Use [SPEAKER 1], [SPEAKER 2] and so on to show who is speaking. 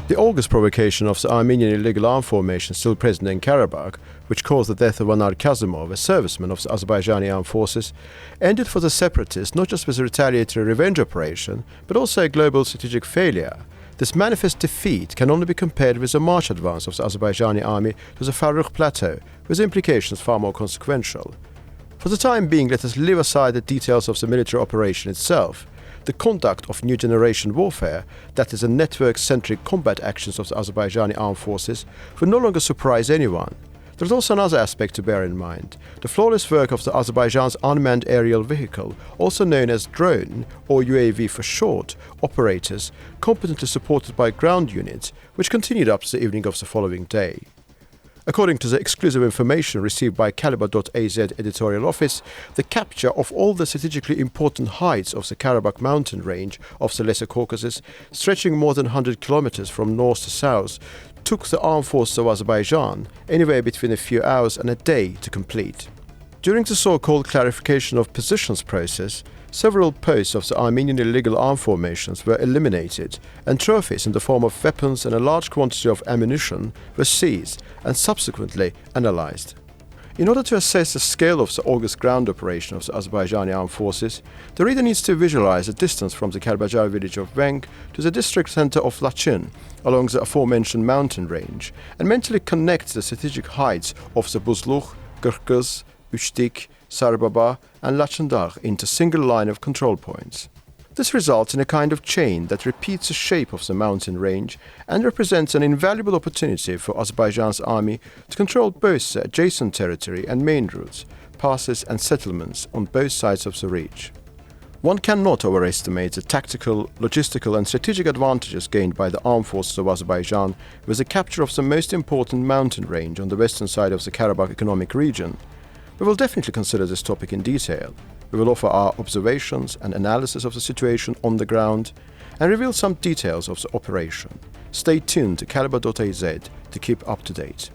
[SPEAKER 1] The August provocation of the Armenian illegal armed formation still present in Karabakh, which caused the death of Anar Kazimov, a serviceman of the Azerbaijani Armed Forces, ended for the separatists not just with a retaliatory revenge operation, but also a global strategic failure. This manifest defeat can only be compared with the march advance of the Azerbaijani army to the Farrukh Plateau, with implications far more consequential. For the time being, let us leave aside the details of the military operation itself. The conduct of new generation warfare, that is the network-centric combat actions of the Azerbaijani armed forces, will no longer surprise anyone. There is also another aspect to bear in mind. The flawless work of the Azerbaijan's unmanned aerial vehicle, also known as drone, or UAV for short, operators, competently supported by ground units, which continued up to the evening of the following day. According to the exclusive information received by Caliber.az editorial office, the capture of all the strategically important heights of the Karabakh mountain range of the Lesser Caucasus, stretching more than 100 kilometers from north to south, took the armed forces of Azerbaijan anywhere between a few hours and a day to complete. During the so-called clarification of positions process, several posts of the Armenian illegal armed formations were eliminated, and trophies in the form of weapons and a large quantity of ammunition were seized and subsequently analyzed. In order to assess the scale of the August ground operation of the Azerbaijani Armed Forces, the reader needs to visualize the distance from the Karabakh village of Venk to the district center of Lachin along the aforementioned mountain range, and mentally connect the strategic heights of the Buzluq, Kyrgyz, Uchtik, Sarbaba and Lachendar into a single line of control points. This results in a kind of chain that repeats the shape of the mountain range and represents an invaluable opportunity for Azerbaijan's army to control both the adjacent territory and main routes, passes and settlements on both sides of the reach. One cannot overestimate the tactical, logistical and strategic advantages gained by the armed forces of Azerbaijan with the capture of the most important mountain range on the western side of the Karabakh Economic Region. We will definitely consider this topic in detail. We will offer our observations and analysis of the situation on the ground and reveal some details of the operation. Stay tuned to Caliber.az to keep up to date.